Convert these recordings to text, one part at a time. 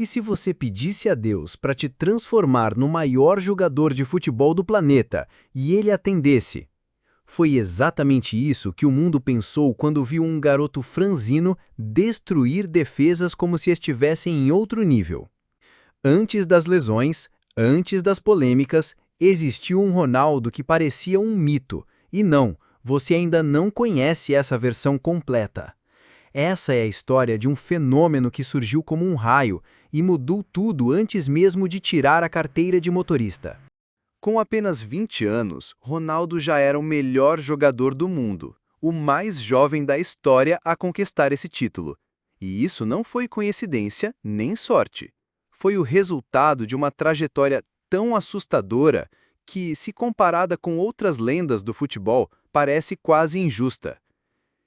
E se você pedisse a Deus para te transformar no maior jogador de futebol do planeta e ele atendesse? Foi exatamente isso que o mundo pensou quando viu um garoto franzino destruir defesas como se estivessem em outro nível. Antes das lesões, antes das polêmicas, existiu um Ronaldo que parecia um mito. E não, você ainda não conhece essa versão completa. Essa é a história de um fenômeno que surgiu como um raio e mudou tudo antes mesmo de tirar a carteira de motorista. Com apenas 20 anos, Ronaldo já era o melhor jogador do mundo, o mais jovem da história a conquistar esse título. E isso não foi coincidência nem sorte. Foi o resultado de uma trajetória tão assustadora que, se comparada com outras lendas do futebol, parece quase injusta.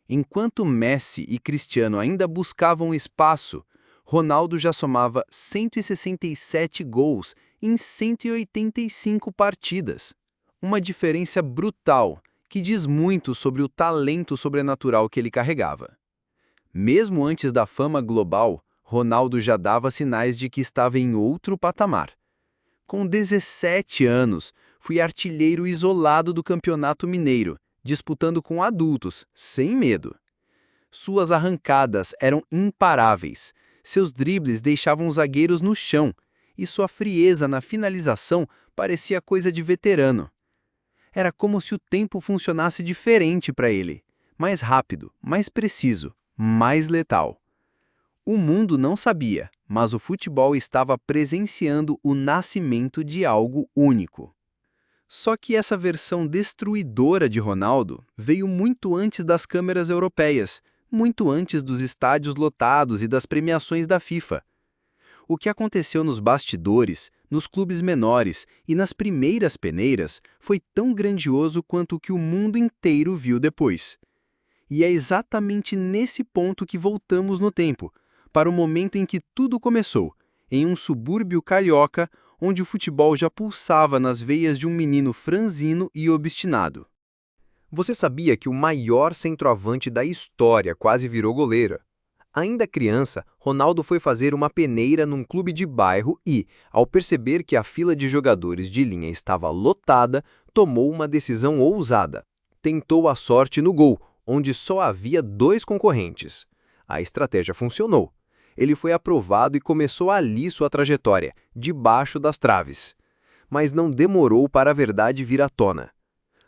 Enquanto Messi e Cristiano ainda buscavam espaço, Ronaldo já somava 167 gols em 185 partidas. Uma diferença brutal que diz muito sobre o talento sobrenatural que ele carregava. Mesmo antes da fama global, Ronaldo já dava sinais de que estava em outro patamar. Com 17 anos, fui artilheiro isolado do Campeonato Mineiro, disputando com adultos, sem medo. Suas arrancadas eram imparáveis, seus dribles deixavam os zagueiros no chão, e sua frieza na finalização parecia coisa de veterano. Era como se o tempo funcionasse diferente para ele, mais rápido, mais preciso, mais letal. O mundo não sabia, mas o futebol estava presenciando o nascimento de algo único. Só que essa versão destruidora de Ronaldo veio muito antes das câmeras europeias, muito antes dos estádios lotados e das premiações da FIFA. O que aconteceu nos bastidores, nos clubes menores e nas primeiras peneiras foi tão grandioso quanto o que o mundo inteiro viu depois. E é exatamente nesse ponto que voltamos no tempo, para o momento em que tudo começou, em um subúrbio carioca, onde o futebol já pulsava nas veias de um menino franzino e obstinado. Você sabia que o maior centroavante da história quase virou goleiro? Ainda criança, Ronaldo foi fazer uma peneira num clube de bairro e, ao perceber que a fila de jogadores de linha estava lotada, tomou uma decisão ousada. Tentou a sorte no gol, onde só havia 2 concorrentes. A estratégia funcionou. Ele foi aprovado e começou ali sua trajetória, debaixo das traves. Mas não demorou para a verdade vir à tona.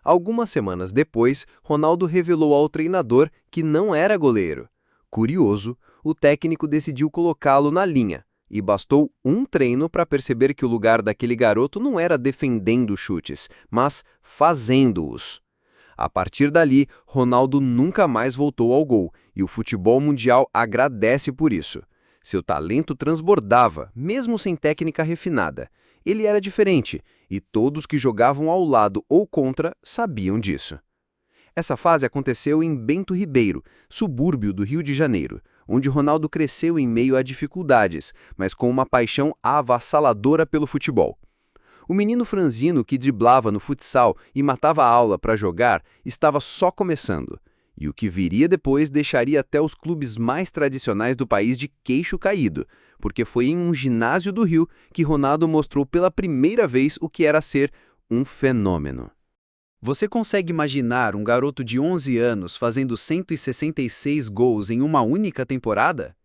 Algumas semanas depois, Ronaldo revelou ao treinador que não era goleiro. Curioso, o técnico decidiu colocá-lo na linha, e bastou um treino para perceber que o lugar daquele garoto não era defendendo chutes, mas fazendo-os. A partir dali, Ronaldo nunca mais voltou ao gol, e o futebol mundial agradece por isso. Seu talento transbordava, mesmo sem técnica refinada. Ele era diferente, e todos que jogavam ao lado ou contra sabiam disso. Essa fase aconteceu em Bento Ribeiro, subúrbio do Rio de Janeiro, onde Ronaldo cresceu em meio a dificuldades, mas com uma paixão avassaladora pelo futebol. O menino franzino que driblava no futsal e matava a aula para jogar estava só começando, e o que viria depois deixaria até os clubes mais tradicionais do país de queixo caído, porque foi em um ginásio do Rio que Ronaldo mostrou pela primeira vez o que era ser um fenômeno. Você consegue imaginar um garoto de 11 anos fazendo 166 gols em uma única temporada?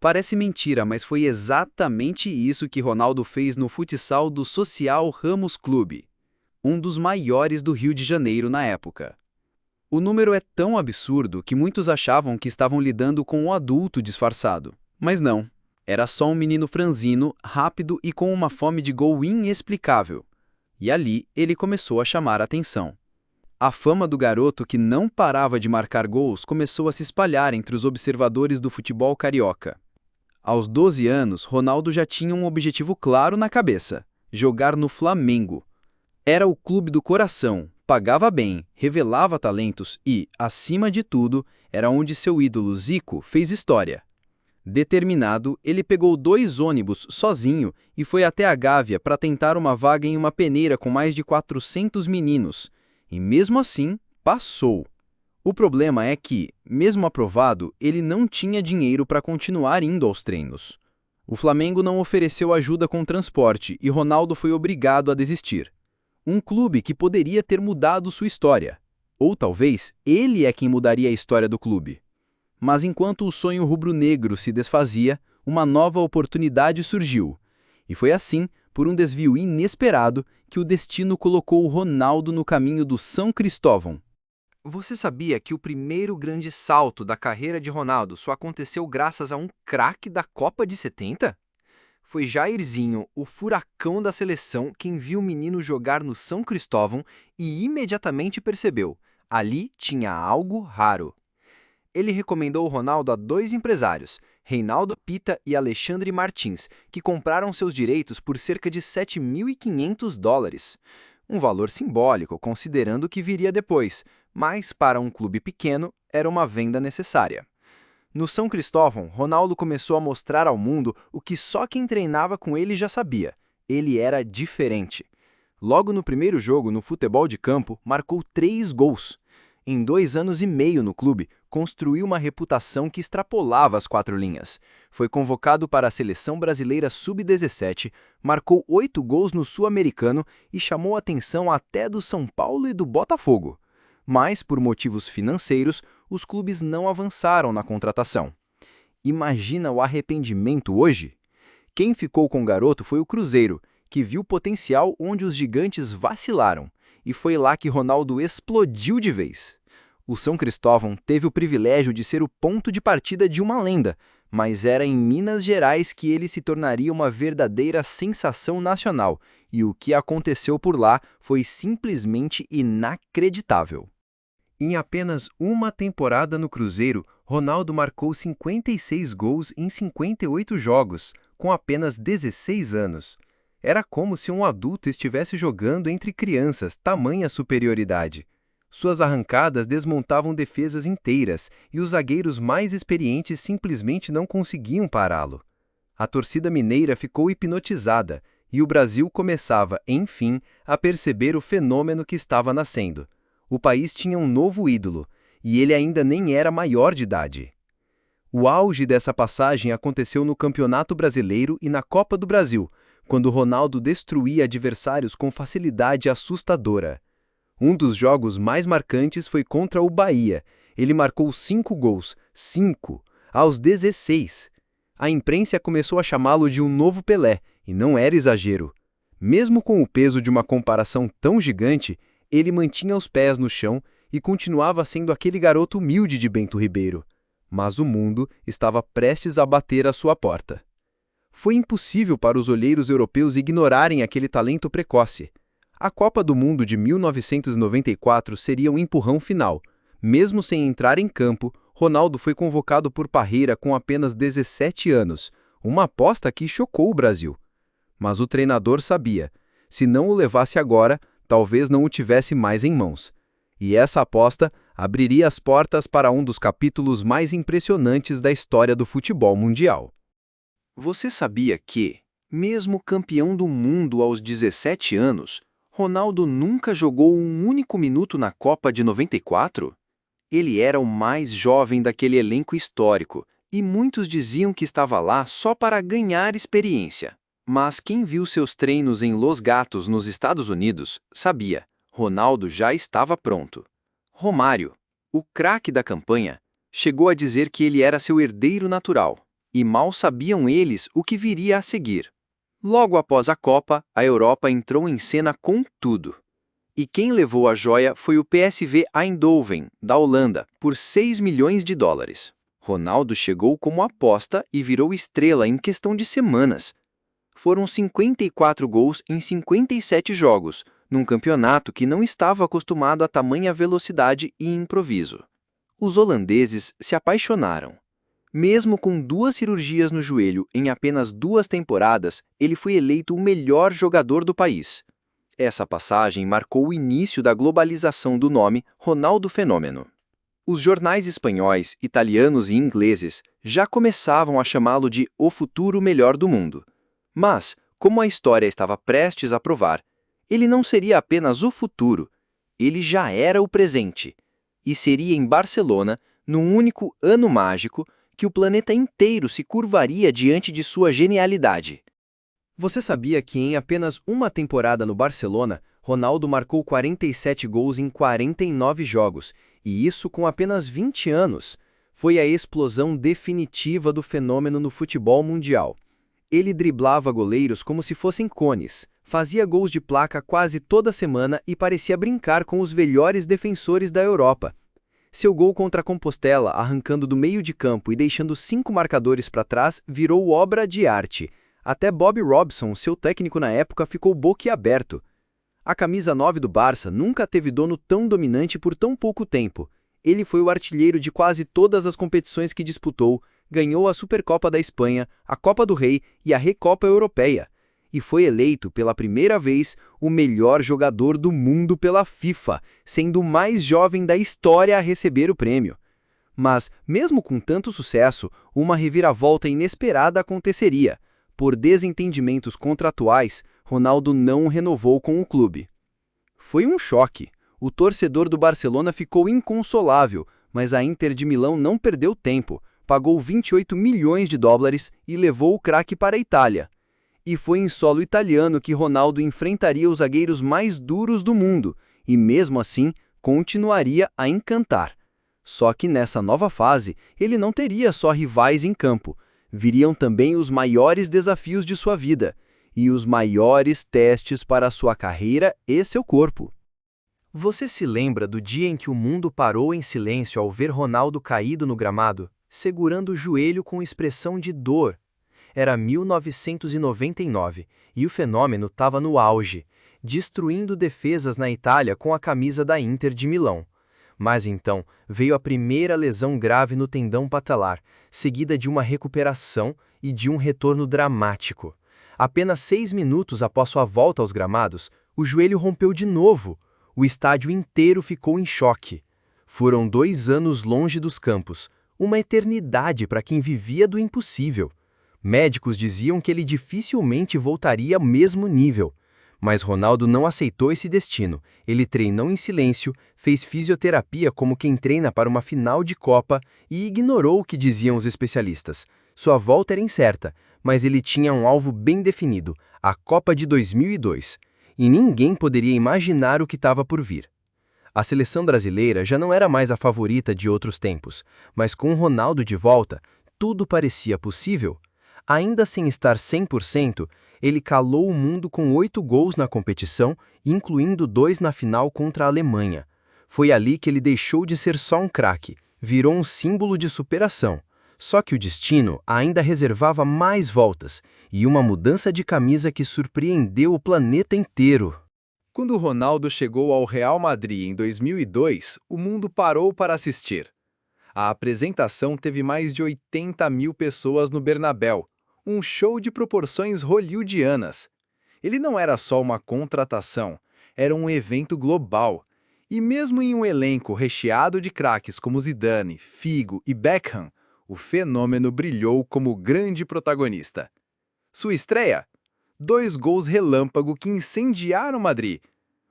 Parece mentira, mas foi exatamente isso que Ronaldo fez no futsal do Social Ramos Clube, um dos maiores do Rio de Janeiro na época. O número é tão absurdo que muitos achavam que estavam lidando com um adulto disfarçado. Mas não, era só um menino franzino, rápido e com uma fome de gol inexplicável. E ali ele começou a chamar a atenção. A fama do garoto que não parava de marcar gols começou a se espalhar entre os observadores do futebol carioca. Aos 12 anos, Ronaldo já tinha um objetivo claro na cabeça: jogar no Flamengo. Era o clube do coração, pagava bem, revelava talentos e, acima de tudo, era onde seu ídolo Zico fez história. Determinado, ele pegou 2 ônibus sozinho e foi até a Gávea para tentar uma vaga em uma peneira com mais de 400 meninos. E mesmo assim, passou. O problema é que, mesmo aprovado, ele não tinha dinheiro para continuar indo aos treinos. O Flamengo não ofereceu ajuda com transporte e Ronaldo foi obrigado a desistir. Um clube que poderia ter mudado sua história. Ou talvez ele é quem mudaria a história do clube. Mas enquanto o sonho rubro-negro se desfazia, uma nova oportunidade surgiu. E foi assim, por um desvio inesperado, que o destino colocou o Ronaldo no caminho do São Cristóvão. Você sabia que o primeiro grande salto da carreira de Ronaldo só aconteceu graças a um craque da Copa de 70? Foi Jairzinho, o furacão da seleção, quem viu o menino jogar no São Cristóvão e imediatamente percebeu: ali tinha algo raro. Ele recomendou o Ronaldo a dois empresários, Reinaldo Pita e Alexandre Martins, que compraram seus direitos por cerca de $7.500. Um valor simbólico, considerando o que viria depois, mas para um clube pequeno era uma venda necessária. No São Cristóvão, Ronaldo começou a mostrar ao mundo o que só quem treinava com ele já sabia: ele era diferente. Logo no primeiro jogo no futebol de campo, marcou 3 gols. Em 2 anos e meio no clube, construiu uma reputação que extrapolava as 4 linhas. Foi convocado para a seleção brasileira sub-17, marcou 8 gols no Sul-Americano e chamou a atenção até do São Paulo e do Botafogo. Mas, por motivos financeiros, os clubes não avançaram na contratação. Imagina o arrependimento hoje? Quem ficou com o garoto foi o Cruzeiro, que viu potencial onde os gigantes vacilaram. E foi lá que Ronaldo explodiu de vez. O São Cristóvão teve o privilégio de ser o ponto de partida de uma lenda, mas era em Minas Gerais que ele se tornaria uma verdadeira sensação nacional, e o que aconteceu por lá foi simplesmente inacreditável. Em apenas uma temporada no Cruzeiro, Ronaldo marcou 56 gols em 58 jogos, com apenas 16 anos. Era como se um adulto estivesse jogando entre crianças, tamanha superioridade. Suas arrancadas desmontavam defesas inteiras e os zagueiros mais experientes simplesmente não conseguiam pará-lo. A torcida mineira ficou hipnotizada e o Brasil começava, enfim, a perceber o fenômeno que estava nascendo. O país tinha um novo ídolo e ele ainda nem era maior de idade. O auge dessa passagem aconteceu no Campeonato Brasileiro e na Copa do Brasil, quando Ronaldo destruía adversários com facilidade assustadora. Um dos jogos mais marcantes foi contra o Bahia. Ele marcou 5 gols, 5, aos 16. A imprensa começou a chamá-lo de um novo Pelé, e não era exagero. Mesmo com o peso de uma comparação tão gigante, ele mantinha os pés no chão e continuava sendo aquele garoto humilde de Bento Ribeiro. Mas o mundo estava prestes a bater à sua porta. Foi impossível para os olheiros europeus ignorarem aquele talento precoce. A Copa do Mundo de 1994 seria um empurrão final. Mesmo sem entrar em campo, Ronaldo foi convocado por Parreira com apenas 17 anos, uma aposta que chocou o Brasil. Mas o treinador sabia, se não o levasse agora, talvez não o tivesse mais em mãos. E essa aposta abriria as portas para um dos capítulos mais impressionantes da história do futebol mundial. Você sabia que, mesmo campeão do mundo aos 17 anos, Ronaldo nunca jogou um único minuto na Copa de 94? Ele era o mais jovem daquele elenco histórico, e muitos diziam que estava lá só para ganhar experiência. Mas quem viu seus treinos em Los Gatos, nos Estados Unidos, sabia, Ronaldo já estava pronto. Romário, o craque da campanha, chegou a dizer que ele era seu herdeiro natural. E mal sabiam eles o que viria a seguir. Logo após a Copa, a Europa entrou em cena com tudo. E quem levou a joia foi o PSV Eindhoven, da Holanda, por $6 milhões. Ronaldo chegou como aposta e virou estrela em questão de semanas. Foram 54 gols em 57 jogos, num campeonato que não estava acostumado a tamanha velocidade e improviso. Os holandeses se apaixonaram. Mesmo com 2 cirurgias no joelho em apenas 2 temporadas, ele foi eleito o melhor jogador do país. Essa passagem marcou o início da globalização do nome Ronaldo Fenômeno. Os jornais espanhóis, italianos e ingleses já começavam a chamá-lo de o futuro melhor do mundo. Mas, como a história estava prestes a provar, ele não seria apenas o futuro, ele já era o presente. E seria em Barcelona, num único ano mágico, que o planeta inteiro se curvaria diante de sua genialidade. Você sabia que em apenas uma temporada no Barcelona, Ronaldo marcou 47 gols em 49 jogos, e isso com apenas 20 anos? Foi a explosão definitiva do fenômeno no futebol mundial. Ele driblava goleiros como se fossem cones, fazia gols de placa quase toda semana e parecia brincar com os melhores defensores da Europa. Seu gol contra a Compostela, arrancando do meio de campo e deixando 5 marcadores para trás, virou obra de arte. Até Bobby Robson, seu técnico na época, ficou boquiaberto. A camisa 9 do Barça nunca teve dono tão dominante por tão pouco tempo. Ele foi o artilheiro de quase todas as competições que disputou, ganhou a Supercopa da Espanha, a Copa do Rei e a Recopa Europeia. E foi eleito pela primeira vez o melhor jogador do mundo pela FIFA, sendo o mais jovem da história a receber o prêmio. Mas, mesmo com tanto sucesso, uma reviravolta inesperada aconteceria. Por desentendimentos contratuais, Ronaldo não renovou com o clube. Foi um choque. O torcedor do Barcelona ficou inconsolável, mas a Inter de Milão não perdeu tempo, pagou 28 milhões de dólares e levou o craque para a Itália. E foi em solo italiano que Ronaldo enfrentaria os zagueiros mais duros do mundo, e mesmo assim continuaria a encantar. Só que nessa nova fase, ele não teria só rivais em campo, viriam também os maiores desafios de sua vida, e os maiores testes para sua carreira e seu corpo. Você se lembra do dia em que o mundo parou em silêncio ao ver Ronaldo caído no gramado, segurando o joelho com expressão de dor? Era 1999 e o fenômeno estava no auge, destruindo defesas na Itália com a camisa da Inter de Milão. Mas então veio a primeira lesão grave no tendão patelar, seguida de uma recuperação e de um retorno dramático. Apenas 6 minutos após sua volta aos gramados, o joelho rompeu de novo. O estádio inteiro ficou em choque. Foram 2 anos longe dos campos, uma eternidade para quem vivia do impossível. Médicos diziam que ele dificilmente voltaria ao mesmo nível. Mas Ronaldo não aceitou esse destino. Ele treinou em silêncio, fez fisioterapia como quem treina para uma final de Copa e ignorou o que diziam os especialistas. Sua volta era incerta, mas ele tinha um alvo bem definido, a Copa de 2002. E ninguém poderia imaginar o que estava por vir. A seleção brasileira já não era mais a favorita de outros tempos, mas com Ronaldo de volta, tudo parecia possível. Ainda sem estar 100%, ele calou o mundo com 8 gols na competição, incluindo 2 na final contra a Alemanha. Foi ali que ele deixou de ser só um craque, virou um símbolo de superação. Só que o destino ainda reservava mais voltas e uma mudança de camisa que surpreendeu o planeta inteiro. Quando Ronaldo chegou ao Real Madrid em 2002, o mundo parou para assistir. A apresentação teve mais de 80 mil pessoas no Bernabéu, um show de proporções hollywoodianas. Ele não era só uma contratação, era um evento global. E mesmo em um elenco recheado de craques como Zidane, Figo e Beckham, o fenômeno brilhou como grande protagonista. Sua estreia? 2 gols relâmpago que incendiaram Madrid.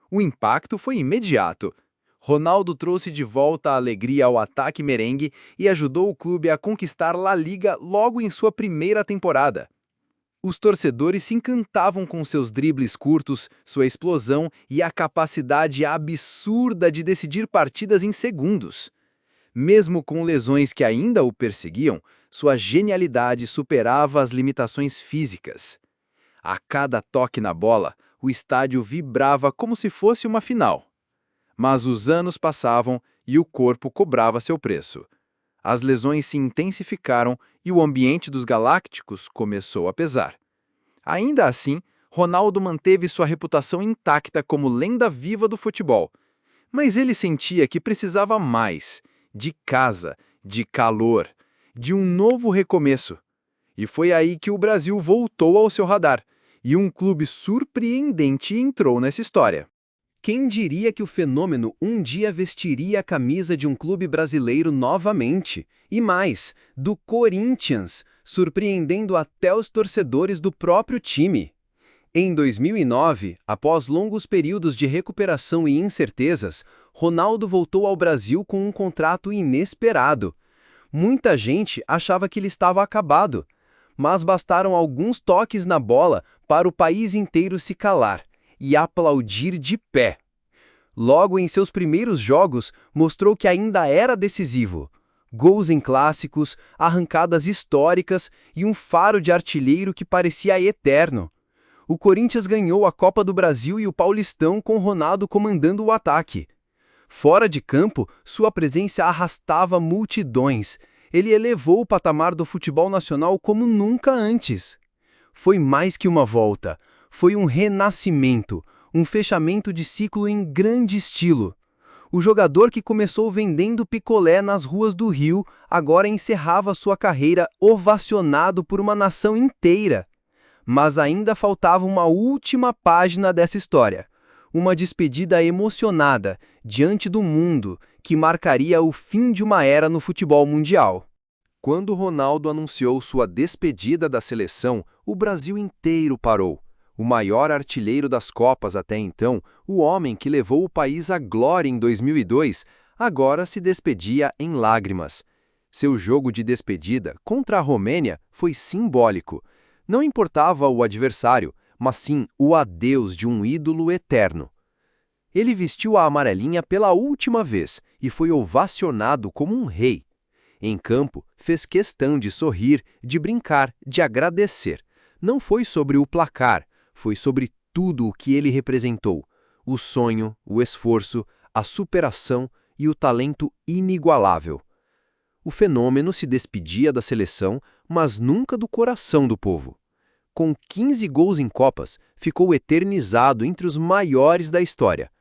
O impacto foi imediato. Ronaldo trouxe de volta a alegria ao ataque merengue e ajudou o clube a conquistar La Liga logo em sua primeira temporada. Os torcedores se encantavam com seus dribles curtos, sua explosão e a capacidade absurda de decidir partidas em segundos. Mesmo com lesões que ainda o perseguiam, sua genialidade superava as limitações físicas. A cada toque na bola, o estádio vibrava como se fosse uma final. Mas os anos passavam e o corpo cobrava seu preço. As lesões se intensificaram e o ambiente dos Galácticos começou a pesar. Ainda assim, Ronaldo manteve sua reputação intacta como lenda viva do futebol. Mas ele sentia que precisava mais, de casa, de calor, de um novo recomeço. E foi aí que o Brasil voltou ao seu radar, e um clube surpreendente entrou nessa história. Quem diria que o fenômeno um dia vestiria a camisa de um clube brasileiro novamente? E mais, do Corinthians, surpreendendo até os torcedores do próprio time. Em 2009, após longos períodos de recuperação e incertezas, Ronaldo voltou ao Brasil com um contrato inesperado. Muita gente achava que ele estava acabado, mas bastaram alguns toques na bola para o país inteiro se calar e aplaudir de pé. Logo em seus primeiros jogos, mostrou que ainda era decisivo. Gols em clássicos, arrancadas históricas e um faro de artilheiro que parecia eterno. O Corinthians ganhou a Copa do Brasil e o Paulistão com Ronaldo comandando o ataque. Fora de campo, sua presença arrastava multidões. Ele elevou o patamar do futebol nacional como nunca antes. Foi mais que uma volta, foi um renascimento, um fechamento de ciclo em grande estilo. O jogador que começou vendendo picolé nas ruas do Rio agora encerrava sua carreira ovacionado por uma nação inteira. Mas ainda faltava uma última página dessa história. Uma despedida emocionada diante do mundo que marcaria o fim de uma era no futebol mundial. Quando Ronaldo anunciou sua despedida da seleção, o Brasil inteiro parou. O maior artilheiro das Copas até então, o homem que levou o país à glória em 2002, agora se despedia em lágrimas. Seu jogo de despedida contra a Romênia foi simbólico. Não importava o adversário, mas sim o adeus de um ídolo eterno. Ele vestiu a amarelinha pela última vez e foi ovacionado como um rei. Em campo, fez questão de sorrir, de brincar, de agradecer. Não foi sobre o placar, foi sobre tudo o que ele representou: o sonho, o esforço, a superação e o talento inigualável. O fenômeno se despedia da seleção, mas nunca do coração do povo. Com 15 gols em Copas, ficou eternizado entre os maiores da história.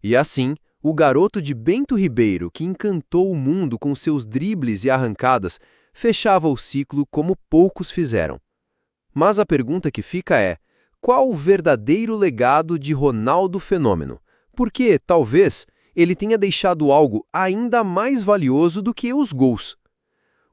E assim, o garoto de Bento Ribeiro, que encantou o mundo com seus dribles e arrancadas, fechava o ciclo como poucos fizeram. Mas a pergunta que fica é: qual o verdadeiro legado de Ronaldo Fenômeno? Porque, talvez, ele tenha deixado algo ainda mais valioso do que os gols.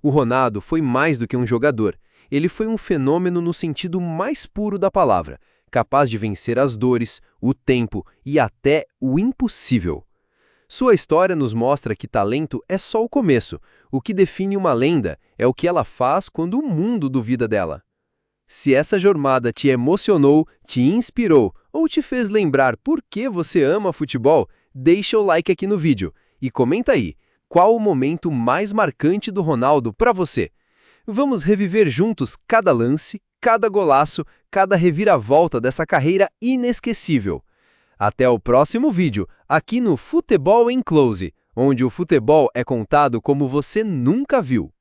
O Ronaldo foi mais do que um jogador. Ele foi um fenômeno no sentido mais puro da palavra, capaz de vencer as dores, o tempo e até o impossível. Sua história nos mostra que talento é só o começo. O que define uma lenda é o que ela faz quando o mundo duvida dela. Se essa jornada te emocionou, te inspirou ou te fez lembrar por que você ama futebol, deixa o like aqui no vídeo e comenta aí, qual o momento mais marcante do Ronaldo para você? Vamos reviver juntos cada lance, cada golaço, cada reviravolta dessa carreira inesquecível. Até o próximo vídeo, aqui no Futebol em Close, onde o futebol é contado como você nunca viu.